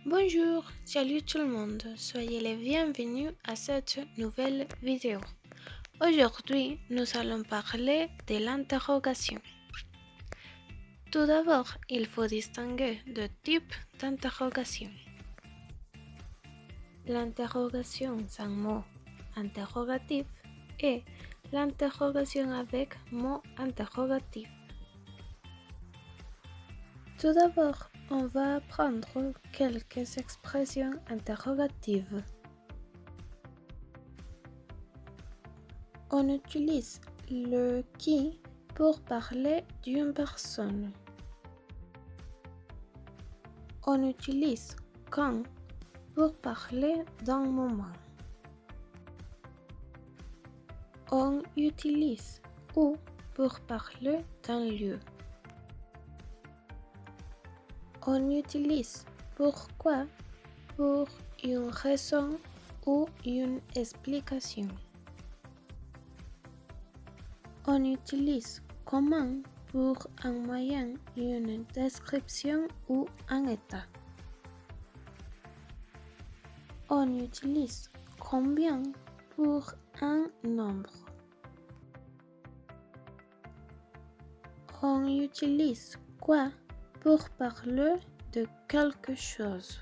Bonjour, salut tout le monde, soyez les bienvenus à cette nouvelle vidéo. Aujourd'hui, nous allons parler de l'interrogation. Tout d'abord, il faut distinguer deux types d'interrogation. L'interrogation sans mot interrogatif et l'interrogation avec mot interrogatif. Tout d'abord, on va apprendre quelques expressions interrogatives. On utilise le qui pour parler d'une personne. On utilise quand pour parler d'un moment. On utilise où pour parler d'un lieu. On utilise pourquoi pour une raison ou une explication. On utilise comment pour un moyen, une description ou un état. On utilise combien pour un nombre. On utilise quoi pour parler de quelque chose.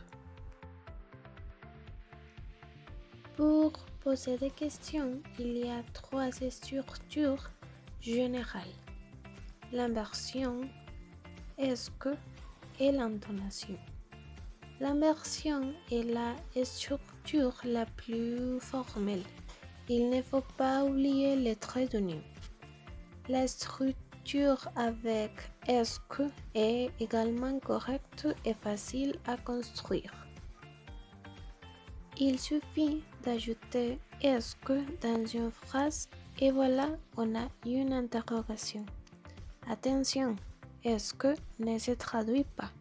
Pour poser des questions, il y a trois structures générales: l'inversion, est-ce que et l'intonation. L'inversion est la structure la plus formelle. Il ne faut pas oublier les traits d'union. La structure avec est-ce que est également correcte et facile à construire. Il suffit d'ajouter est-ce que dans une phrase et voilà, on a une interrogation. Attention, est-ce que ne se traduit pas.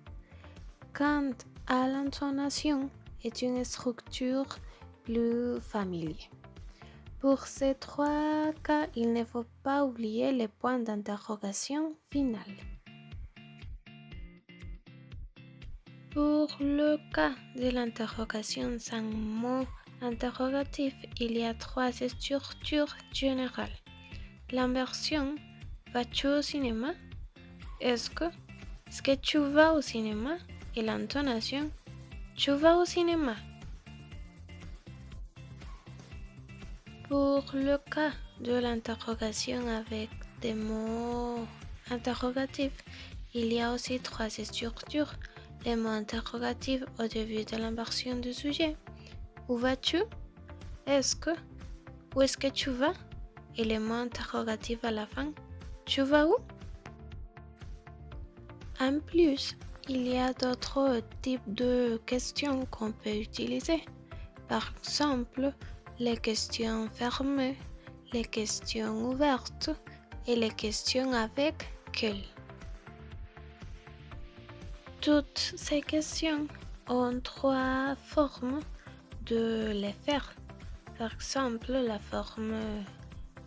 Quant à l'intonation, est une structure plus familière. Pour ces trois cas, il ne faut pas oublier les points d'interrogation final. Pour le cas de l'interrogation sans mot interrogatif, il y a trois structures générales. L'inversion, vas-tu au cinéma? Est-ce que tu vas au cinéma? Et l'intonation, tu vas au cinéma? Pour le cas de l'interrogation avec des mots interrogatifs, il y a aussi trois structures. Les mots interrogatifs au début de l'inversion du sujet. Où vas-tu? Est-ce que? Où est-ce que tu vas? Et les mots interrogatifs à la fin. Tu vas où? En plus, il y a d'autres types de questions qu'on peut utiliser. Par exemple, les questions fermées, les questions ouvertes et les questions avec quel. Toutes ces questions ont trois formes de les faire. Par exemple, la forme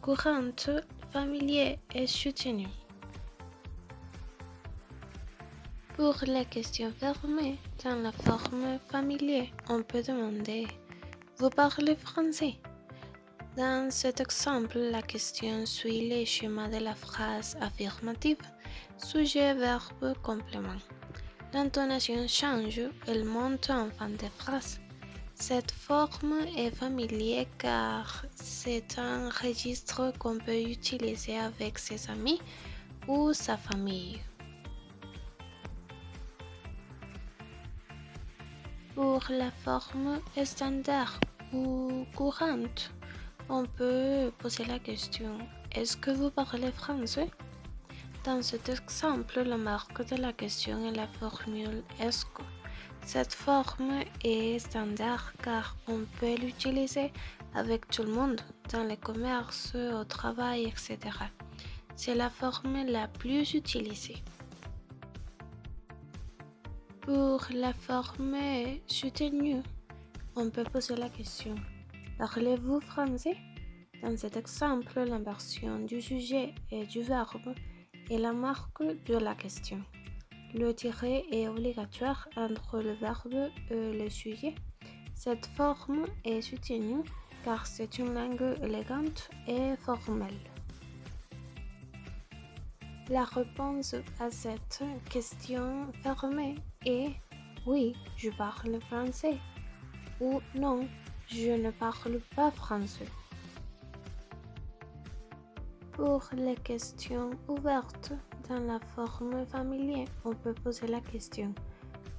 courante, familière et soutenue. Pour les questions fermées, dans la forme familière, on peut demander « Vous parlez français ?» Dans cet exemple, la question suit le schéma de la phrase affirmative, sujet, verbe, complément. L'intonation change, elle monte en fin de phrase. Cette forme est familière car c'est un registre qu'on peut utiliser avec ses amis ou sa famille. Pour la forme standard ou courante, on peut poser la question « Est-ce que vous parlez français ?» Dans cet exemple, la marque de la question est la formule « Est-ce que ?» Cette forme est standard car on peut l'utiliser avec tout le monde, dans les commerces, au travail, etc. C'est la forme la plus utilisée. Pour la forme soutenue, on peut poser la question « Parlez-vous français ?» Dans cet exemple, l'inversion du sujet et du verbe est la marque de la question. Le tiret est obligatoire entre le verbe et le sujet. Cette forme est soutenue car c'est une langue élégante et formelle. La réponse à cette question fermée est oui, je parle français ou non, je ne parle pas français. Pour les questions ouvertes dans la forme familière, on peut poser la question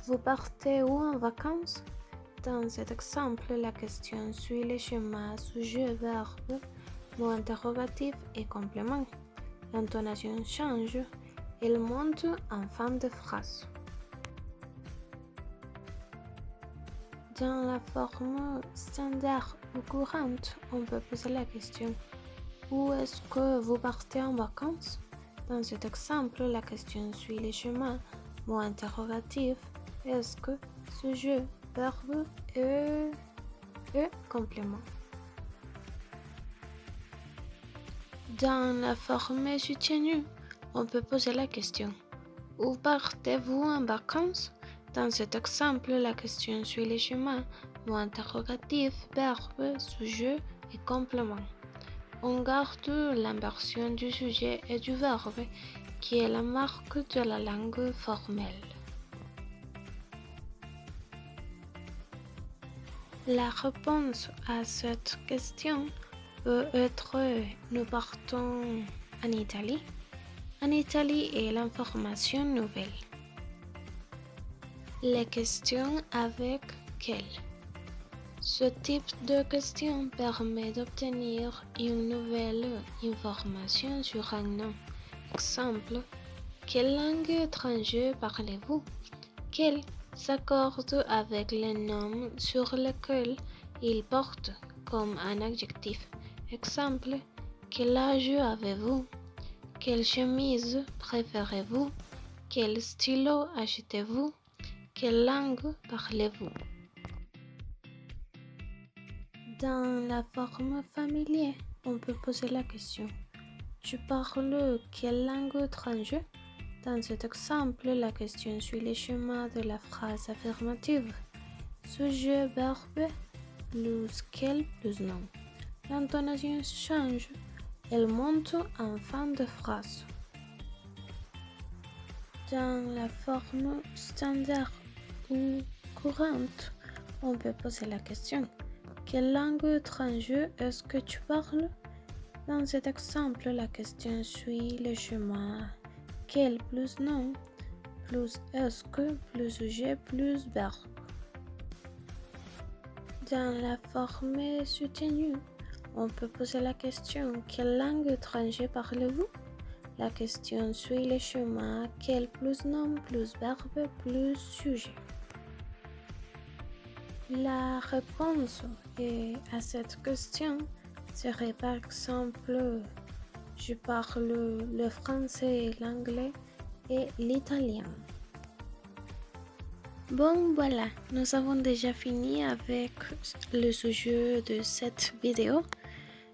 vous partez où en vacances? Dans cet exemple, la question suit le schéma sujet, verbe, mot interrogatif et complément. L'intonation change, elle monte en fin de phrase. Dans la forme standard ou courante, on peut poser la question où est-ce que vous partez en vacances? Dans cet exemple, la question suit le schéma mot interrogatif, est-ce que, sujet, verbe et complément. Dans la forme soutenue, on peut poser la question où partez-vous en vacances? Dans cet exemple, la question suit le schéma mot interrogatif, verbe, sujet et complément. On garde l'inversion du sujet et du verbe qui est la marque de la langue formelle. La réponse à cette question peut être nous partons en Italie. En Italie est l'information nouvelle. Les questions avec quel? Ce type de question permet d'obtenir une nouvelle information sur un nom. Exemple, quelle langue étrangère parlez-vous? Quel s'accorde avec le nom sur lequel il porte comme un adjectif. Exemple, quel âge avez-vous? Quelle chemise préférez-vous? Quel stylo achetez-vous? Quelle langue parlez-vous? Dans la forme familière, on peut poser la question tu parles quelle langue étrangère? Dans cet exemple, la question suit le schéma de la phrase affirmative. Sujet, verbe, plus quel, plus non. L'intonation change, elle monte en fin de phrase. Dans la forme standard ou courante, on peut poser la question quelle langue étrangère est-ce que tu parles? Dans cet exemple, la question suit le schéma quel plus non, plus est-ce que, plus sujet, plus verbe. Dans la forme soutenue, on peut poser la question quelle langue étrangère parlez-vous? La question suit le schéma quel plus nom, plus verbe, plus sujet. La réponse à cette question serait par exemple je parle le français, l'anglais et l'italien. Bon voilà, nous avons déjà fini avec le sujet de cette vidéo.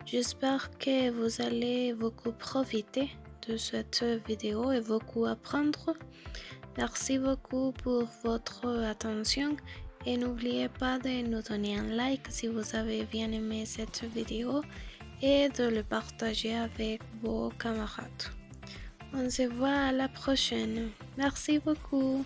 J'espère que vous allez beaucoup profiter de cette vidéo et beaucoup apprendre. Merci beaucoup pour votre attention et n'oubliez pas de nous donner un like si vous avez bien aimé cette vidéo et de le partager avec vos camarades. On se voit à la prochaine. Merci beaucoup.